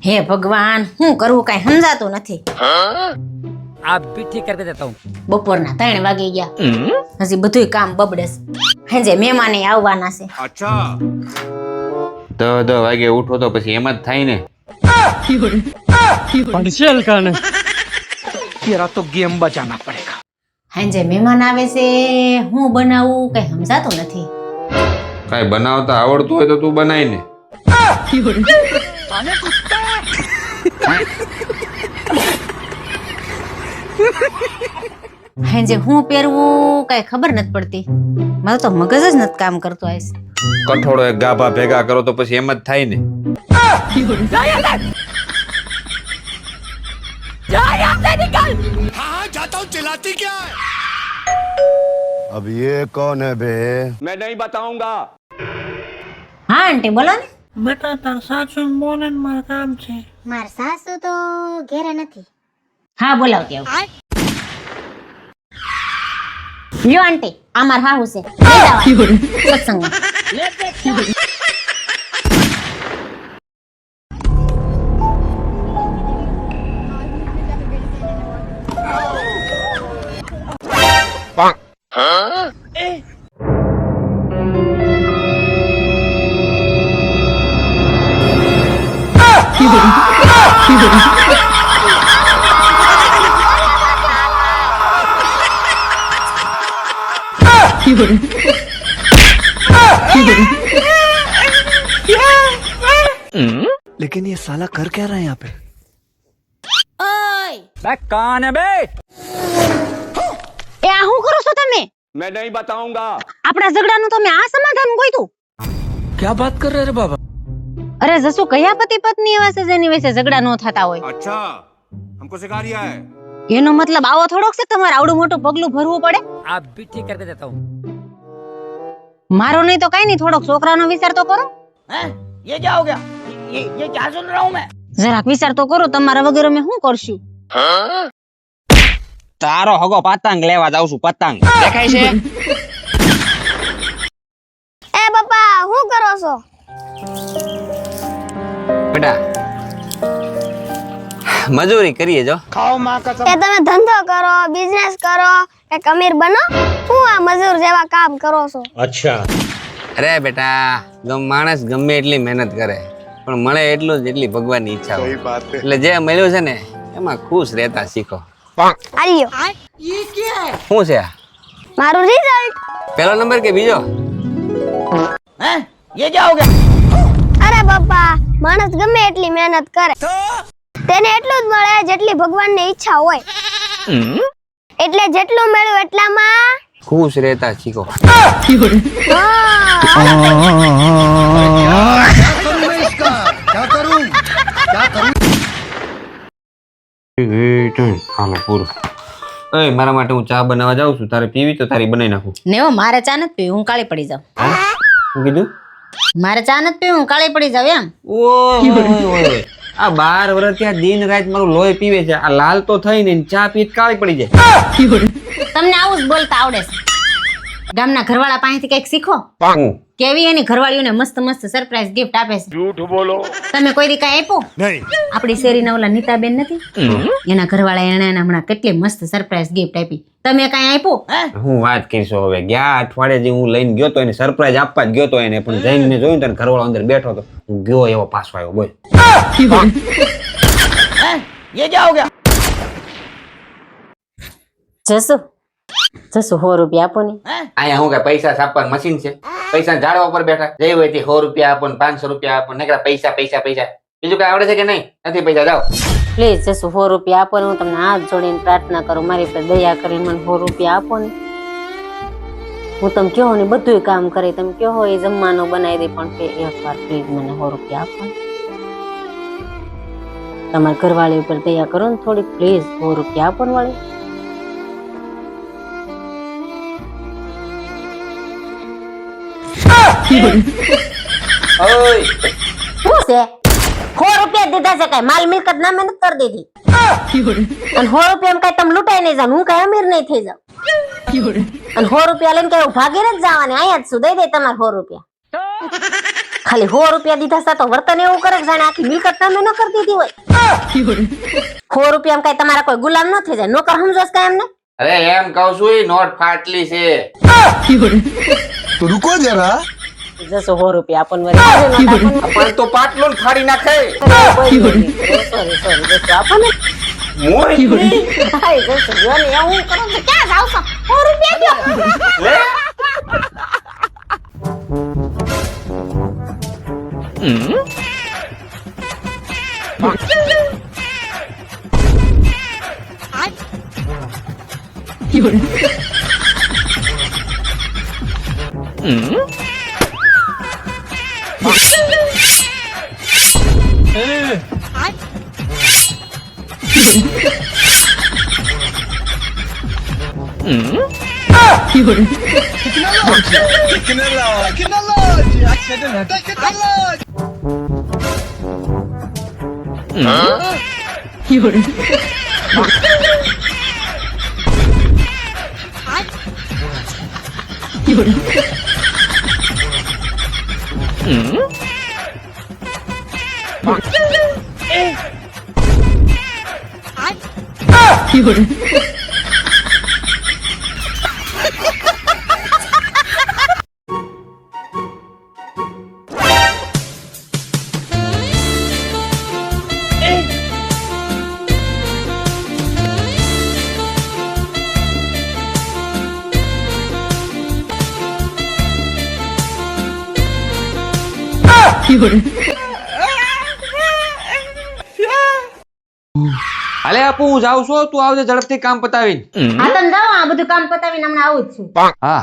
હે ભગવાન, શું કરવું કઈ સમજાતું નથી. आप भी ठीक करके देता हूँ. બપોરના 3 વાગી ગયા, હજી બધુંય કામ બબડે છે. હેંજે મહેમાને આવવાના છે. अच्छा 10 વાગે ઉઠો તો પછી એમ જ થાય ને. तेरा तो गेम बचाना पड़ेगा. હેંજે મહેમાન આવે છે, હું બનાવું કઈ સમજાતું નથી. કાઈ બનાવતા આવડતું હોય તો તું બનાય ને. હેંજે હું પહેરવું કઈ ખબર નથી પડતી. મારું તો મગજ જ નથી કામ કરતું આઈસ. કઠોળો એક ગાભા ભેગા કરો તો પછી એમ જ થાય ને. हाँ जाता हूँ चिल्लाती क्या है? अब ये कौन है बे? मैं नहीं बताऊंगा. હા આંટી બોલો ને. બેટા તાર સાસુ બોલે ને મારે કામ છે. માર સાસુ તો ઘેરે નથી. હા બોલાવતી આવું. લ્યો આંટી, આ માર હાહુ છે. લઈ જાઓ સત્સંગમાં. लेकिन ये साला कर क्या रहा है यहाँ पे? बे कौन है बे? એ આ શું કરો છો તમે? मैं नहीं बताऊंगा. આપણા ઝઘડાનું તમે આ સમાધાન ગોઈતું? क्या बात कर रहे रे बाबा? અરે જસુ કયા પતિ પત્ની એવા છે જેની વિશે ઝઘડા ન થતા હોય? अच्छा हमको सिखा रिया है. એનો મતલબ આવો થોડોક છે તમારે આવડું મોટું પગલું ભરવું પડે? आप भी ठीक करके देता हूँ. મારો નહીં તો કઈ નહીં, થોડોક છોકરાનો વિચાર તો કરો. ये क्या हो गया? ये क्या सुन रहा हूँ मैं? જરાક વિચાર તો કરો, તમારા વગર અમે શું કરશું? તારો હગો પતંગ લેવા જાઉં છું. પતંગ દેખાય છે? એ પપ્પા શું કરો છો? બેટા મજૂરી કરીએ જો. એ તમે ધંધો કરો, બિઝનેસ કરો, એક અમીર બનો. શું આ મજૂર જેવા કામ કરો છો? અરે બેટા માણસ ગમે એટલી મહેનત કરે પણ મળે એટલું જ જેટલી ભગવાનની ઈચ્છા હોય. એટલે જે મળ્યું છે ને એમાં ખુશ રહેતા શીખો. આલ્યો શું છે આ? મારું રિઝલ્ટ. પહેલો નંબર કે બીજો? ये क्या हो गया? અરે પપ્પા, માણસ ગમે એટલી મહેનત કરે તેને એટલું જ મળે જેટલી ભગવાનની ઈચ્છા હોય. એટલે જેટલું મળ્યું એટલામાં ખુશ રહેતા શીખો. હાલો પૂરું. એ મારા માટે હું ચા બનાવવા જાઉં છું. તારે પીવી તો તારી બનાવી નાખું. નેવો મારે ચા નથી પીવી, હું કાળી પડી જાઉં. શું કીધું? મારે ચા નથી પીવી, હું કાળી પડી જાઉં એમ. ઓય આ 12 વર્ષ ત્યાં દિન રાત મારું લોહી પીવે છે. આ લાલ તો થઈ ને ચા પીત કાળી પડી જાય. તમને આવું જ બોલતા આવડે છે? ગામના ઘરવાળા પાસેથી કઈક શીખો. હું કેવી એની ઘરવાળીઓને મસ્ત મસ્ત સરપ્રાઈઝ ગિફ્ટ આપે છે. झूठ बोलो. તમે કોઈ દી કઈ આપ્યું? नहीं. આપણી શેરીના ઓલા નીતાબેન નથી, એના ઘરવાળા એને હમણાં કેટલી મસ્ત સરપ્રાઈઝ ગિફ્ટ આપી. તમે કઈ આપ્યું? હું વાત કરીશું હવે. ગયા અઠવાડિયે જે હું લઈને ગયો તો એને સરપ્રાઈઝ આપવા જ ગયો તો એને, પણ જઈને મેં જોયું તો ઘરવાળો અંદર બેઠો તો હું ગયો એવો પાછો આવ્યો. બોલ ये क्या हो गया? જસુ 100 રૂપિયા આપો ને. અહીંયા હું કે પૈસા છાપવાનું મશીન છે? પૈસા ઝાડવા ઉપર બેઠા જઈ હોય 100 રૂપિયા આપો ને 500 રૂપિયા આપો ને પૈસા પૈસા પૈસા. બીજું કઈ આવડે છે કે નહીં? નથી પૈસા. જાઓ પ્લીઝ જસુ 100 રૂપિયા આપો ને. હું તમને હાથ જોડીને પ્રાર્થના કરું, મારી પર દયા કરીને મને 100 રૂપિયા આપો ને. હું તમે કહો ને બધું કામ કરે, તમે કહો એ જમવાનું બનાવી દે, પણ એકવાર પ્લીઝ મને 100 રૂપિયા આપો ને. તમારા ઘરવાળી ઉપર દયા કરો ને થોડી, પ્લીઝ 100 રૂપિયા આપો ને વાળી. ઓય શું છે? 100 રૂપિયા દીધા છે, કઈ માલ મિલકત ના મહેનત કરી દીધી. અને 100 રૂપિયા કઈ તમે લૂંટાઈ નહીં જાવ, હું કઈ અમીર નહીં થઈ જાવ. અને 100 રૂપિયા લઈને કઈ ભાગી નથી જવાની, અહીંયા જ શું દઈ દે તમારે 100 રૂપિયા. ખાલી 100 રૂપિયા દીધા હતા તો વર્તન એવું કરે કે જાણે આખી મિલકત તમે ન કરી દીધી હોય 100 રૂપિયામાં કઈ તમારા કોઈ ગુલામ ન થઈ જાય નોકર સમજોસ કાય એમને અરે એમ કહું છું ઈ નોટ ફાટલી છે तो रुको जरा જસો 100 રૂપિયા આપણ વળી પણ તો પાટલો ને ફાડી નાખે સોરી જસો આપણ મોય હાય જસો જો ને એવું કરો તો ક્યાં જાવ છો 100 રૂપિયા દો લે હાલે આપુ હું જાઉં છું તું આવજે ઝડપથી કામ પતાવીને હા તમે જાઓ આ બધું કામ પતાવીને હમણાં આવું જ છું હા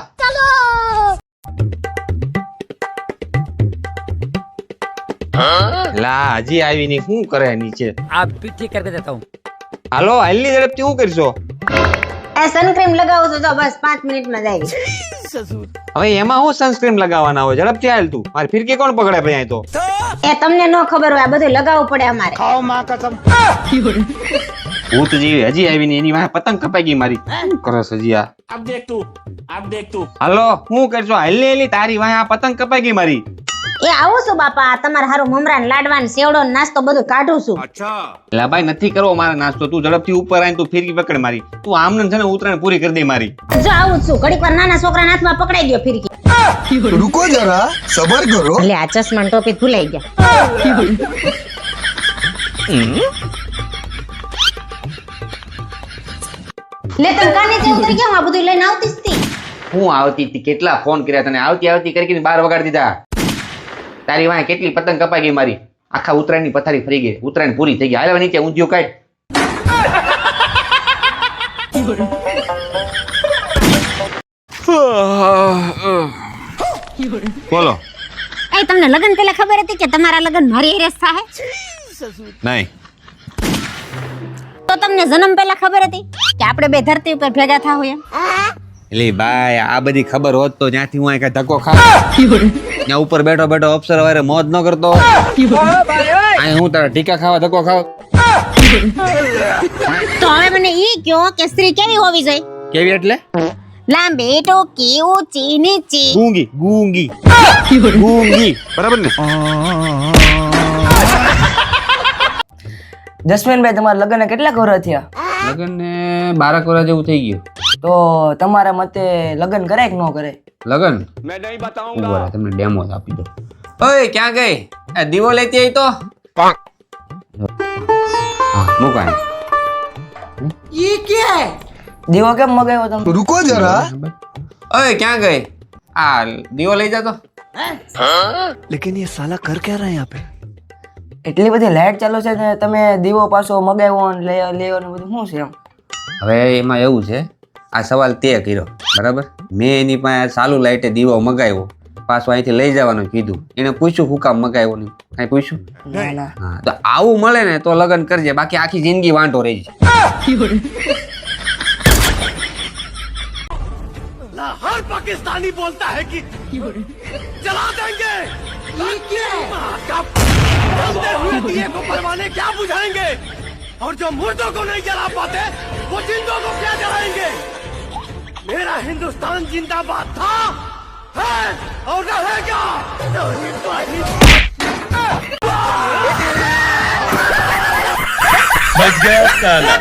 લા હજી આવી ની શું કરે નીચે आप भी ठीक करके देता हूँ હાલો હાલની ઝડપથી શું કરશો એ સનક્રીમ લગાવું છું તો બસ 5 મિનિટમાં જાય હવે એમાં હું સનસ્ક્રીન લગાવવાના હોય ઝડપથી હાલ તું મારી ફિરકી કોણ પકડે ભાઈ તો એ તમને ન ખબર હોય આ બધું લગાવવું પડે અમારે ભૂત જેવી હજી આવી ની એની વાહે પતંગ કપાઈ ગઈ મારી શું કરસ હજી આ अब देख तू હાલો હું કરશો હાલી હાલી તારી વાહે આ પતંગ કપાઈ ગઈ મારી એ આવું છું બાપા તમારે હારું મમરા લાડવા ને સેવડો ને નાસ્તો બધું કાઢું છું अच्छा લા ભાઈ નથી કરવો મારા નાસ્તો તું ઝડપથી ઉપર આવીને તું ફિરકી પકડ મારી તું આમને છે ને ઉતરાણ પૂરી કરી દે મારી જો આવું જ છું ઘડીક વાર નાના છોકરાના હાથમાં પકડાઈ ગયો ફિરકી तो रुको जरा सबर करो એટલે આ ચશ્મા ને ટોપી ભૂલાઈ ગયા લે તમે કાને જે ઉતરી ગયા હું આ બધું લઈને આવતી જ હતી હું આવતી હતી કેટલા ફોન કર્યા તને આવતી કરીને 12 વગાડી દીધા તારી વાંહે કેટલી પતંગ કપાઈ ગઈ મારી આખા ઉતરાયણની પથારી ફરી ગઈ ઉતરાયણ પૂરી થઈ ગઈ હાલે હવે નીચે ઊંધિયું કાઢ બોલો એ તમને લગન પેલા ખબર હતી કે તમારા લગન મારી હારે થાય નહીં તો તમને જન્મ પહેલા ખબર હતી કે આપણે બે ધરતી ઉપર ભેગા થાવ એમ એલી ભાઈ આ બધી ખબર હોત તો જ્યાંથી હું આ ધક્કો ખાવ ત્યાં ઉપર બેઠો બેઠો અફસર વારે મોજ ન કરતો અહીં હું તારા ટીકા ખાવા ધક્કો ખાવ તો હવે મને ઈ કયો કે સ્ત્રી કેવી હોવી જોઈએ કેવી એટલે લાંબી ટોકી ઊંચી નીચી ગૂંગી ગૂંગી ગૂંગી બરાબર ને જસમીનભાઈ તમારા લગ્ન કેટલા વર્ષ થયા લગન ને 12 વર્ષ જેવું થઈ ગયું તો તમારા મતે લગ્ન કરે કે ન કરે લગન मैं नहीं ઉભો बताऊंगा રહે, તમને ડેમો આપી દો ઓય ક્યાં ગઈ એ દીવો લેતી આવી તો હા મુકાય દીવો કેમ મગાવ્યો તમે तो रुको जरा ઓય ક્યાં ગઈ આ દીવો લઈ જા તો लेकिन ये साला कर क्या रहा है यहाँ पे એટલી બધી લાઈટ ચાલુ છે ને તમે દીવો પાછો મગાવ્યો ને લેવો ને બધું શું છે એમ હવે એમાં એવું છે આ સવાલ તે કર્યો બરાબર મેં એની પાસે ચાલુ લાઈટે દીવો મગાવ્યો પાછો અહીંથી લઈ જવાનું કીધું એને પૂછ્યું હું કામ મગાવ્યો નહીં કાંઈ પૂછ્યું ના ના હા તો આવું મળે ને તો લગ્ન કરજે બાકી આખી જિંદગી વાંઢો રહી છે हर पाकिस्तानी बोलता है कि जला देंगे जलते हुए दिए को परवाने क्या बुझाएंगे और जो मुर्दों को नहीं जला पाते वो जिंदों को क्या जलाएंगे मेरा हिंदुस्तान जिंदाबाद था है और ना है क्या? बच गया साला।